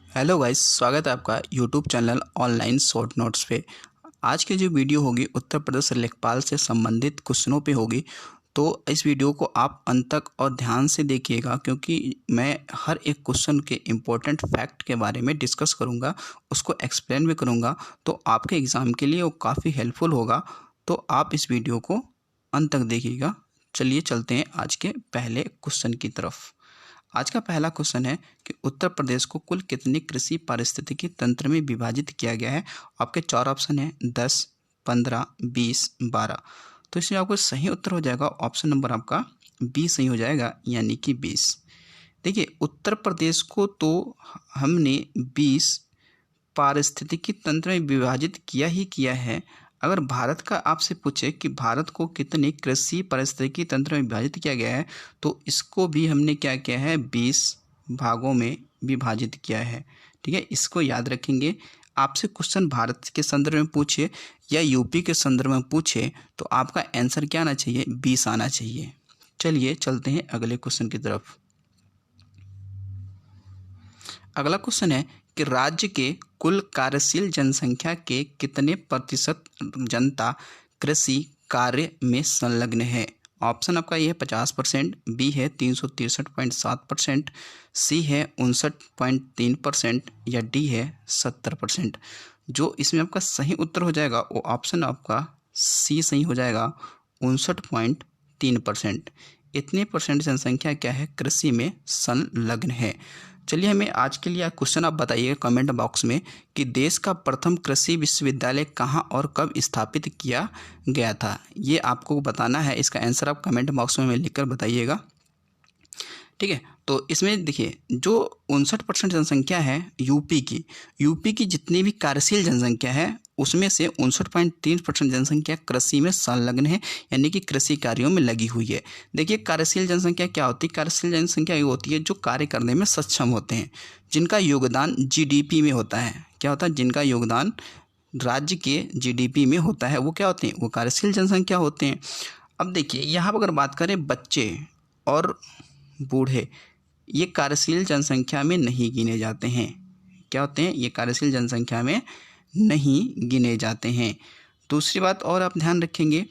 Hello guys, स्वागत है आपका YouTube channel online short notes पे। आज की जो वीडियो होगी उत्तर प्रदेश लेखपाल से संबंधित क्वेश्चनों पे होगी। तो इस वीडियो को आप अंत तक और ध्यान से देखिएगा, क्योंकि मैं हर एक क्वेश्चन के इम्पोर्टेंट फैक्ट के बारे में डिस्कस करूँगा, उसको एक्सप्लेन भी करूँगा। तो आपके एग्ज़ाम के लिए वो काफ़ी हेल्पफुल होगा। तो आप इस वीडियो को अंत तक देखिएगा। चलिए चलते हैं आज के पहले क्वेश्चन की तरफ। आज का पहला क्वेश्चन है कि उत्तर प्रदेश को कुल कितने कृषि पारिस्थितिकी तंत्र में विभाजित किया गया है। आपके चार ऑप्शन है 10, 15, 20, 12। तो इसमें आपको सही उत्तर हो जाएगा ऑप्शन नंबर आपका बी सही हो जाएगा, यानी कि 20। देखिए, उत्तर प्रदेश को तो हमने 20 पारिस्थितिकी तंत्र में विभाजित किया ही किया है। अगर भारत का आपसे पूछे कि भारत को कितने कृषि पारिस्थितिकी तंत्र में विभाजित किया गया है, तो इसको भी हमने क्या किया है, 20 भागों में विभाजित किया है। ठीक है, इसको याद रखेंगे। आपसे क्वेश्चन भारत के संदर्भ में पूछे या यूपी के संदर्भ में पूछे तो आपका आंसर क्या आना चाहिए, 20 आना चाहिए। चलिए चलते हैं अगले क्वेश्चन की तरफ। अगला क्वेश्चन है कि राज्य के कुल कार्यशील जनसंख्या के कितने प्रतिशत जनता कृषि कार्य में संलग्न है। ऑप्शन आपका ये है 50%, बी है 363.7%, सी है 59.3% या डी है 70%। जो इसमें आपका सही उत्तर हो जाएगा वो ऑप्शन आपका सी सही हो जाएगा, 59.3%। इतने परसेंट जनसंख्या क्या है, कृषि में संलग्न है। चलिए, हमें आज के लिए क्वेश्चन आप बताइएगा कमेंट बॉक्स में कि देश का प्रथम कृषि विश्वविद्यालय कहाँ और कब स्थापित किया गया था। ये आपको बताना है। इसका आंसर आप कमेंट बॉक्स में लिखकर बताइएगा। ठीक है, तो इसमें देखिए, जो 59% जनसंख्या है यूपी की जितनी भी कार्यशील जनसंख्या है उसमें से 59.3% जनसंख्या कृषि में संलग्न है, यानी कि कृषि कार्यों में लगी हुई है। देखिए, कार्यशील जनसंख्या क्या होती है? कार्यशील जनसंख्या ये होती है जो कार्य करने में सक्षम होते हैं, जिनका योगदान जीडीपी में होता है। क्या होता है? जिनका योगदान राज्य के जीडीपी में होता है, वो क्या होते हैं? वो कार्यशील जनसंख्या होते हैं। अब देखिए, यहाँ पर अगर बात करें बच्चे और बूढ़े, ये कार्यशील जनसंख्या में नहीं गिने जाते हैं। क्या होते हैं? ये कार्यशील जनसंख्या में नहीं गिने जाते हैं। दूसरी बात और आप ध्यान रखेंगे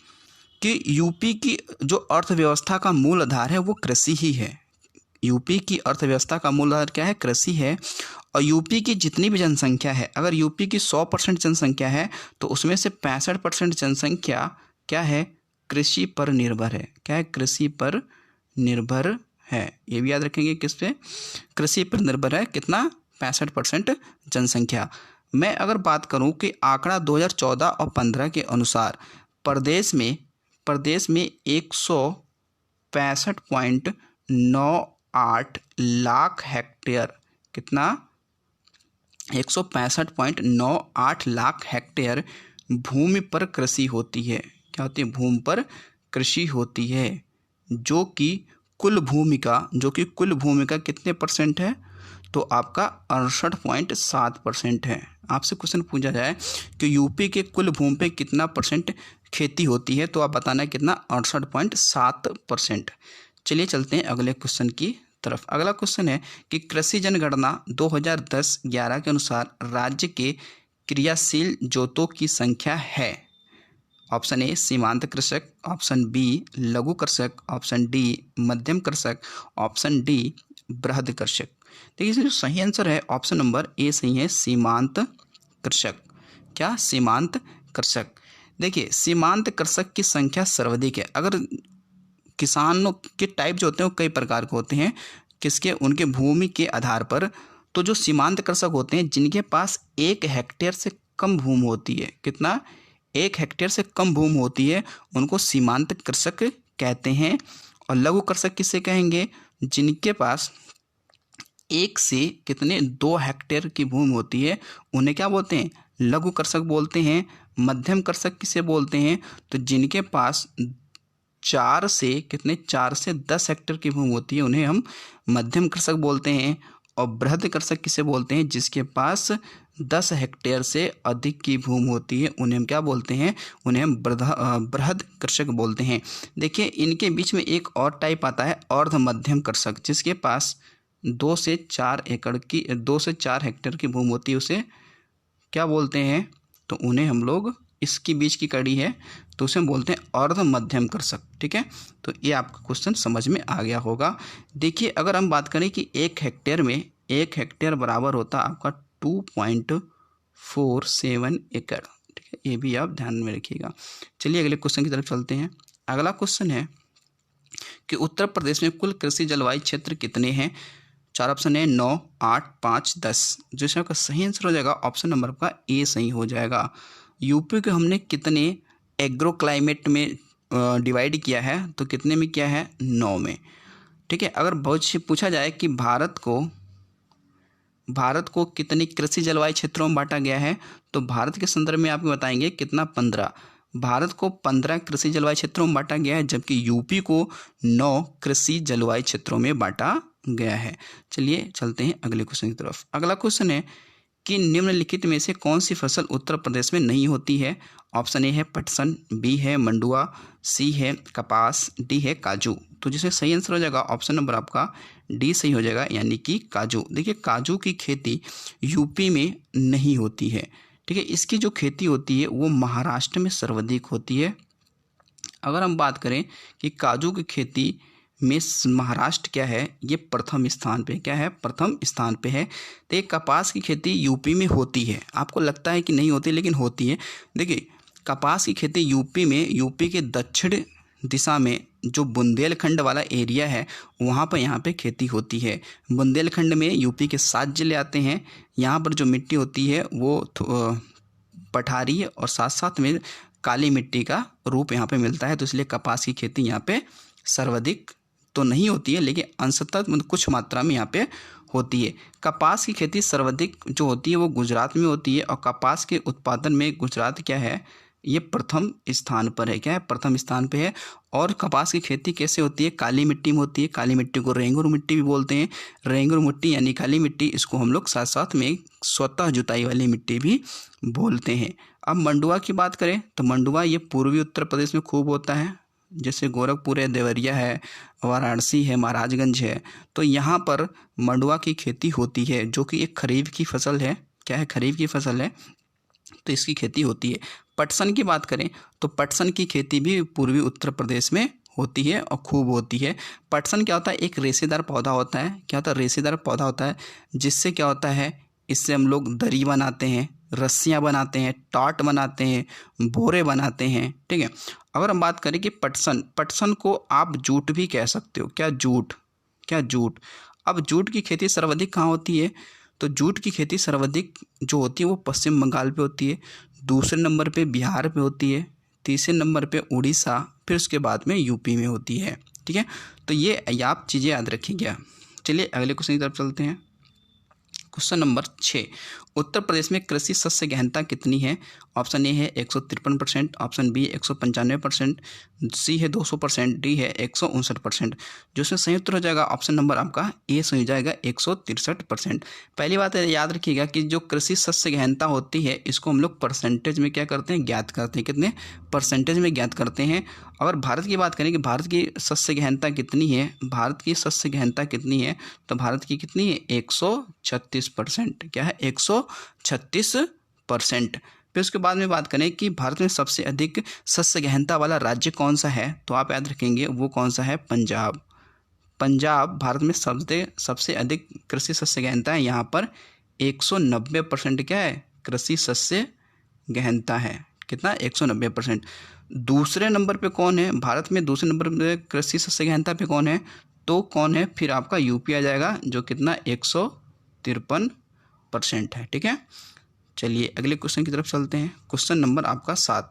कि यूपी की जो अर्थव्यवस्था का मूल आधार है वो कृषि ही है। यूपी की अर्थव्यवस्था का मूल आधार क्या है? कृषि है। और यूपी की जितनी भी जनसंख्या है, अगर यूपी की 100% जनसंख्या है तो उसमें से 65% जनसंख्या क्या है? कृषि पर निर्भर है। क्या है? कृषि पर निर्भर है। ये भी याद रखेंगे, किस पे? कृषि पर निर्भर है। कितना? 65% जनसंख्या। मैं अगर बात करूं कि आंकड़ा 2014 और 15 के अनुसार प्रदेश में 165.98 लाख हेक्टेयर, कितना? 165.98 लाख हेक्टेयर भूमि पर कृषि होती है। क्या होती है? भूमि पर कृषि होती है, जो कि कुल भूमि का कितने परसेंट है? तो आपका 68.7% है। आपसे क्वेश्चन पूछा जाए कि यूपी के कुल भूमि पे कितना परसेंट खेती होती है, तो आप बताना कितना? 68.7%। चलिए चलते हैं अगले क्वेश्चन की तरफ। अगला क्वेश्चन है कि कृषि जनगणना 2010-11 के अनुसार राज्य के क्रियाशील जोतों की संख्या है। ऑप्शन ए सीमांत कृषक, ऑप्शन बी लघु कृषक, ऑप्शन डी मध्यम कृषक, ऑप्शन डी बृहद कृषक। देखिए, इसमें जो सही आंसर है ऑप्शन नंबर ए सही है, सीमांत कृषक। क्या? सीमांत कृषक। देखिए, सीमांत कृषक की संख्या सर्वाधिक है। अगर किसानों के टाइप जो होते हैं वो कई प्रकार के होते हैं, किसके? उनके भूमि के आधार पर। तो जो सीमांत कृषक होते हैं जिनके पास 1 हेक्टेयर से कम भूमि होती है, कितना? 1 हेक्टेयर से कम भूमि होती है, उनको सीमांत कृषक कहते हैं। और लघु कृषक किसे कहेंगे? जिनके पास 1 से कितने? 2 हेक्टेयर की भूमि होती है, उन्हें क्या बोलते हैं? लघु कृषक बोलते हैं। मध्यम कृषक किसे बोलते हैं? तो जिनके पास 4 से कितने? 4 से 10 हेक्टेयर की भूमि होती है, उन्हें हम मध्यम कृषक बोलते हैं। और बृहद कृषक किसे बोलते हैं? जिसके पास 10 हेक्टेयर से अधिक की भूमि होती है, उन्हें हम क्या बोलते हैं? उन्हें हम बृहद कृषक बोलते हैं। देखिए, इनके बीच में एक और टाइप आता है अर्ध मध्यम कृषक, जिसके पास 2 से 4 हेक्टेयर की भूमि होती है उसे क्या बोलते हैं? तो उन्हें हम लोग, इसके बीच की कड़ी है तो उसे बोलते हैं अर्ध मध्यम कृषक। ठीक है, तो ये आपका क्वेश्चन समझ में आ गया होगा। देखिए अगर हम बात करें कि 1 हेक्टेयर बराबर होता है आपका 2.47 एकड़। ठीक है, ये भी आप ध्यान में रखिएगा। चलिए अगले क्वेश्चन की तरफ चलते हैं। अगला क्वेश्चन है कि उत्तर प्रदेश में कुल कृषि जलवायु क्षेत्र कितने हैं? 4 ऑप्शन है, 9, 8, 5, 10। जो इसका सही आंसर हो जाएगा ऑप्शन नंबर का ए सही हो जाएगा। यूपी को हमने कितने एग्रो क्लाइमेट में डिवाइड किया है? तो कितने में किया है? 9 में। ठीक है, अगर बहुत से पूछा जाए कि भारत को कितने कृषि जलवायु क्षेत्रों में बांटा गया है, तो भारत के संदर्भ में आपको बताएंगे कितना, 15। भारत को 15 कृषि जलवायु क्षेत्रों में बांटा गया है, जबकि यूपी को 9 कृषि जलवायु क्षेत्रों में बांटा गया है। चलिए चलते हैं अगले क्वेश्चन की तरफ। अगला क्वेश्चन है कि निम्नलिखित में से कौन सी फसल उत्तर प्रदेश में नहीं होती है? ऑप्शन ए है पटसन, बी है मंडुआ, सी है कपास, डी है काजू। तो जिसमें सही आंसर हो जाएगा ऑप्शन नंबर आपका डी सही हो जाएगा, यानी कि काजू। देखिए काजू की खेती यूपी में नहीं होती है। ठीक है, इसकी जो खेती होती है वो महाराष्ट्र में सर्वाधिक होती है। अगर हम बात करें कि काजू की खेती में महाराष्ट्र क्या है, ये प्रथम स्थान पे, क्या है? प्रथम स्थान पे है। तो ये कपास की खेती यूपी में होती है। आपको लगता है कि नहीं होती, लेकिन होती है। देखिए कपास की खेती यूपी में, यूपी के दक्षिण दिशा में जो बुंदेलखंड वाला एरिया है वहाँ पर यहाँ पे खेती होती है। बुंदेलखंड में यूपी के 7 जिले आते हैं। यहाँ पर जो मिट्टी होती है वो पठारी और साथ साथ में काली मिट्टी का रूप यहाँ पे मिलता है। तो इसलिए कपास की खेती यहाँ पे सर्वाधिक तो नहीं होती है, लेकिन अंशतः मतलब कुछ मात्रा में यहाँ पे होती है। कपास की खेती सर्वाधिक जो होती है वो गुजरात में होती है, और कपास के उत्पादन में गुजरात क्या है, ये प्रथम स्थान पर है। क्या है? प्रथम स्थान पे है। और कपास की खेती कैसे होती है? काली मिट्टी में होती है। काली मिट्टी को रेंगुर मिट्टी भी बोलते हैं। रेंगुर मिट्टी यानी काली मिट्टी, इसको हम लोग साथ साथ में स्वतः जुताई वाली मिट्टी भी बोलते हैं। अब मंडुआ की बात करें तो मंडुआ ये पूर्वी उत्तर प्रदेश में खूब होता है, जैसे गोरखपुर है, देवरिया है, वाराणसी है, महाराजगंज है। तो यहाँ पर मंडुआ की खेती होती है, जो कि एक खरीफ की फसल है। क्या है? खरीफ की फसल है, तो इसकी खेती होती है। पटसन की बात करें तो पटसन की खेती भी पूर्वी उत्तर प्रदेश में होती है और खूब होती है। पटसन क्या होता है? एक रेशेदार पौधा होता है। क्या होता है? रेशेदार पौधा होता है, जिससे क्या होता है, इससे हम लोग दरी बनाते हैं, रस्सियाँ बनाते हैं, टाट बनाते हैं, बोरे बनाते हैं। ठीक है, अगर हम बात करें कि पटसन को आप जूट भी कह सकते हो। क्या? जूट। अब जूट की खेती सर्वाधिक कहाँ होती है? तो जूट की खेती सर्वाधिक जो होती है वो पश्चिम बंगाल पे होती है, दूसरे नंबर पे बिहार पे होती है, तीसरे नंबर पे उड़ीसा, फिर उसके बाद में यूपी में होती है। ठीक है, तो ये आप चीज़ें याद रखिएगा। चलिए अगले क्वेश्चन की तरफ चलते हैं। क्वेश्चन नंबर 6, उत्तर प्रदेश में कृषि शस्य गहनता कितनी है? ऑप्शन ए है 153%, ऑप्शन बी 195%, सी है 200%, डी है 159%। जो इसमें सही उत्तर हो जाएगा ऑप्शन नंबर आपका ए सही हो जाएगा 163%। पहली बात है याद रखिएगा कि जो कृषि शस्य गहनता होती है इसको हम लोग परसेंटेज में क्या करते हैं? ज्ञात करते हैं। कितने परसेंटेज में ज्ञात करते हैं। अगर भारत की बात करें कि भारत की शस्य गहनता कितनी है, भारत की शस्य गहनता कितनी है, तो भारत की कितनी है? 136%। क्या है? 136%। फिर उसके बाद में बात करें कि भारत में सबसे अधिक शस्य गहनता वाला राज्य कौन सा है, तो आप याद रखेंगे वो कौन सा है? पंजाब। पंजाब भारत में सबसे अधिक कृषि शस्य गहनता है। यहाँ पर 190% क्या है? कृषि शस्य गहनता है। कितना? 190%। दूसरे नंबर पे कौन है भारत में? दूसरे नंबर पे कृषि शस्य गहनता पे कौन है? तो कौन है? फिर आपका यूपी आ जाएगा, जो कितना? 153% है। ठीक है, चलिए अगले क्वेश्चन की तरफ चलते हैं। क्वेश्चन नंबर आपका 7।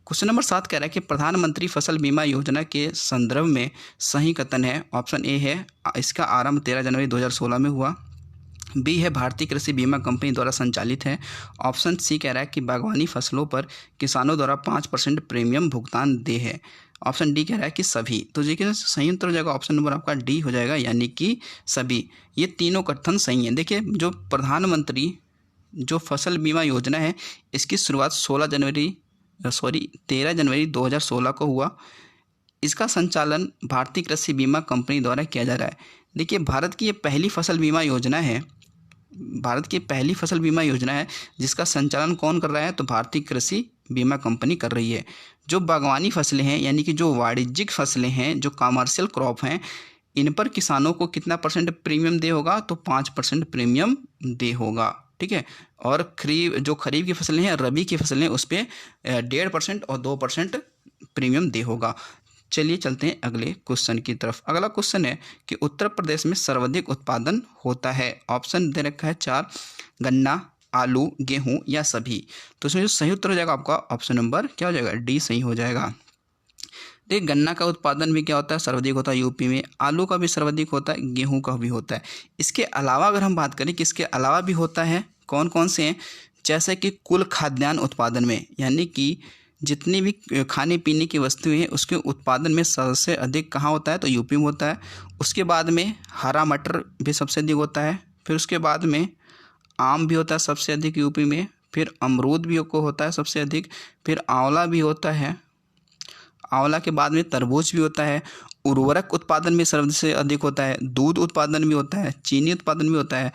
क्वेश्चन नंबर 7 कह रहा है कि प्रधानमंत्री फसल बीमा योजना के संदर्भ में सही कथन है। ऑप्शन ए है इसका आरंभ 13 जनवरी 2016 में हुआ, बी है भारतीय कृषि बीमा कंपनी द्वारा संचालित है, ऑप्शन सी कह रहा है कि बागवानी फसलों पर किसानों द्वारा 5% प्रीमियम भुगतान दे है, ऑप्शन डी कह रहा है कि सभी। तो देखिए सही उत्तर हो जाएगा ऑप्शन नंबर आपका डी हो जाएगा, यानी कि सभी। ये तीनों कथन सही हैं। देखिए जो प्रधानमंत्री जो फसल बीमा योजना है इसकी शुरुआत 13 जनवरी 2016 को हुआ। इसका संचालन भारतीय कृषि बीमा कंपनी द्वारा किया जा रहा है। देखिए भारत की ये पहली फसल बीमा योजना है, भारत की पहली फसल बीमा योजना है जिसका संचालन कौन कर रहा है, तो भारतीय कृषि बीमा कंपनी कर रही है। जो बागवानी फसलें हैं यानी कि जो वाणिज्यिक फसलें हैं, जो कमर्शियल क्रॉप हैं, इन पर किसानों को कितना परसेंट प्रीमियम दे होगा, तो 5% प्रीमियम दे होगा, ठीक है। और खरीफ की फसलें हैं, रबी की फसलें, उस पर 1.5% और 2% प्रीमियम दे होगा। चलिए चलते हैं अगले क्वेश्चन की तरफ। अगला क्वेश्चन है कि उत्तर प्रदेश में सर्वाधिक उत्पादन होता है। ऑप्शन दे रखा है 4, गन्ना, आलू, गेहूं या सभी। तो इसमें जो सही उत्तर हो जाएगा आपका ऑप्शन नंबर क्या हो जाएगा, डी सही हो जाएगा। देखिए गन्ना का उत्पादन भी क्या होता है, सर्वाधिक होता है यूपी में। आलू का भी सर्वाधिक होता है, गेहूं का भी होता है। इसके अलावा अगर हम बात करें कि इसके अलावा भी होता है, कौन कौन से हैं, जैसे कि कुल खाद्यान्न उत्पादन में, यानी कि जितनी भी खाने पीने की वस्तुएं हैं उसके उत्पादन में सबसे अधिक कहाँ होता है, तो यूपी में होता है। उसके बाद में हरा मटर भी सबसे अधिक होता है। फिर उसके बाद में आम भी होता है सबसे अधिक यूपी में। फिर अमरूद भी को होता है सबसे अधिक। फिर आंवला भी होता है। आंवला के बाद में तरबूज भी होता है। उर्वरक उत्पादन में सबसे अधिक होता है। दूध उत्पादन भी होता है। चीनी उत्पादन भी होता है।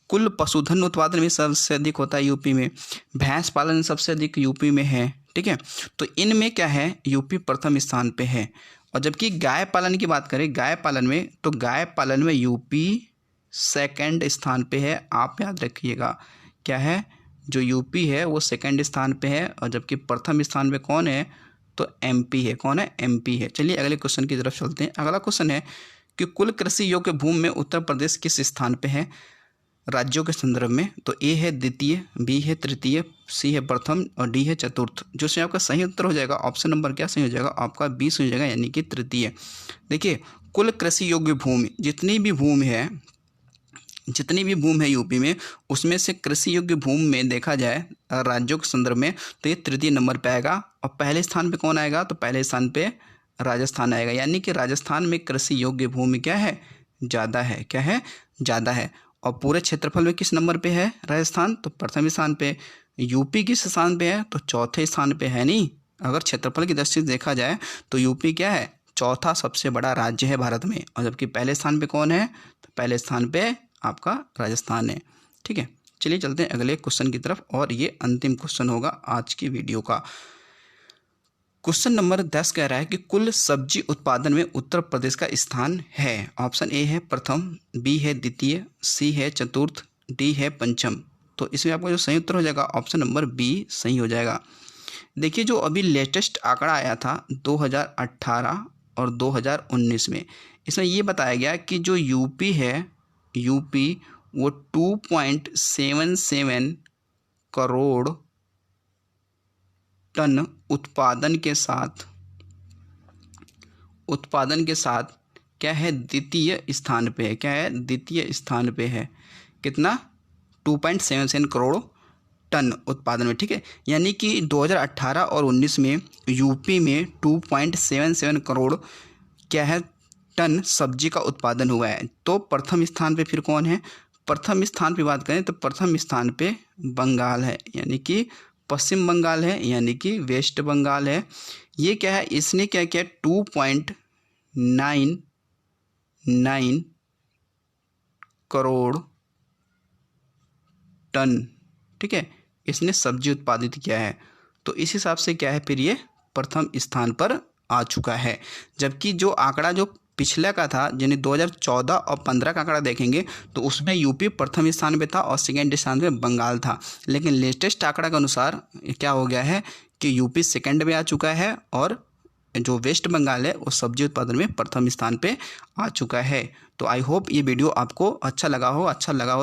कुल पशुधन उत्पादन में सबसे अधिक होता है यूपी में। भैंस पालन सबसे अधिक यूपी में है, ठीक है। तो इनमें क्या है, यूपी प्रथम स्थान पे है। और जबकि गाय पालन की बात करें, गाय पालन में, तो गाय पालन में यूपी सेकंड स्थान पे है। आप याद रखिएगा क्या है, जो यूपी है वो सेकंड स्थान पे है, और जबकि प्रथम स्थान पे कौन है, तो एमपी है। कौन है, एमपी है। चलिए अगले क्वेश्चन की तरफ चलते हैं। अगला क्वेश्चन है कि कुल कृषि योग्य भूमि में उत्तर प्रदेश किस स्थान पे है राज्यों के संदर्भ में। तो ए है द्वितीय, बी है तृतीय, सी है प्रथम और डी है चतुर्थ। जो से आपका सही उत्तर हो जाएगा ऑप्शन नंबर क्या सही हो जाएगा, आपका बी सही हो जाएगा, यानी कि तृतीय। देखिए कुल कृषि योग्य भूमि, जितनी भी भूमि है यूपी में, उसमें से कृषि योग्य भूमि में देखा जाए राज्यों के संदर्भ में, तो ये तृतीय नंबर पे आएगा। और पहले स्थान पे कौन आएगा, तो पहले स्थान पे राजस्थान आएगा। यानी कि राजस्थान में कृषि योग्य भूमि क्या है, ज़्यादा है। क्या है, ज़्यादा है। और पूरे क्षेत्रफल में किस नंबर पे है राजस्थान, तो प्रथम स्थान पे। यूपी किस स्थान पे है, तो चौथे स्थान पे है। नहीं, अगर क्षेत्रफल की दृष्टि से देखा जाए तो यूपी क्या है, चौथा सबसे बड़ा राज्य है भारत में। और जबकि पहले स्थान पे कौन है, तो पहले स्थान पे आपका राजस्थान है, ठीक है। चलिए चलते हैं अगले क्वेश्चन की तरफ, और ये अंतिम क्वेश्चन होगा आज की वीडियो का। क्वेश्चन नंबर 10 कह रहा है कि कुल सब्जी उत्पादन में उत्तर प्रदेश का स्थान है। ऑप्शन ए है प्रथम, बी है द्वितीय, सी है चतुर्थ, डी है पंचम। तो इसमें आपका जो सही उत्तर हो जाएगा ऑप्शन नंबर बी सही हो जाएगा। देखिए जो अभी लेटेस्ट आंकड़ा आया था 2018 और 2019 में, इसमें ये बताया गया कि जो यूपी है, यूपी वो 2.77 करोड़ टन उत्पादन के साथ क्या है, द्वितीय स्थान पे है। क्या है, द्वितीय स्थान पे है। कितना, 2.77 करोड़ टन उत्पादन में, ठीक है। यानी कि 2018 और 19 में यूपी में 2.77 करोड़ क्या है, टन सब्जी का उत्पादन हुआ है। तो प्रथम स्थान पे फिर कौन है, प्रथम स्थान पे बात करें तो प्रथम स्थान पे बंगाल है, यानी कि पश्चिम बंगाल है, यानी कि वेस्ट बंगाल है। ये क्या है, इसने क्या किया, 2.99 करोड़ टन, ठीक है, इसने सब्जी उत्पादित किया है। तो इस हिसाब से क्या है, फिर ये प्रथम स्थान पर आ चुका है। जबकि जो आंकड़ा जो पिछला का था, यानी 2014 और 15 का आंकड़ा देखेंगे तो उसमें यूपी प्रथम स्थान पे था और सेकेंड स्थान पे बंगाल था। लेकिन लेटेस्ट आंकड़ा के अनुसार क्या हो गया है कि यूपी सेकेंड में आ चुका है और जो वेस्ट बंगाल है वो सब्जी उत्पादन में प्रथम स्थान पे आ चुका है। तो आई होप ये वीडियो आपको अच्छा लगा हो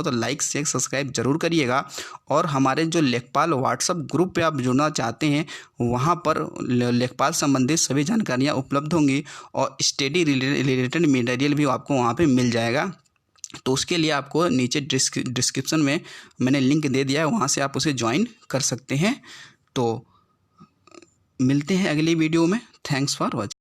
तो लाइक शेयर सब्सक्राइब जरूर करिएगा। और हमारे जो लेखपाल व्हाट्सएप ग्रुप पे आप जुड़ना चाहते हैं, वहाँ पर लेखपाल संबंधित सभी जानकारियाँ उपलब्ध होंगी और स्टडी रिलेटेड मटेरियल भी आपको वहाँ पे मिल जाएगा। तो उसके लिए आपको नीचे डिस्क्रिप्शन में मैंने लिंक दे दिया है, वहाँ से आप उसे ज्वाइन कर सकते हैं। तो मिलते हैं अगली वीडियो में। Thanks for watching.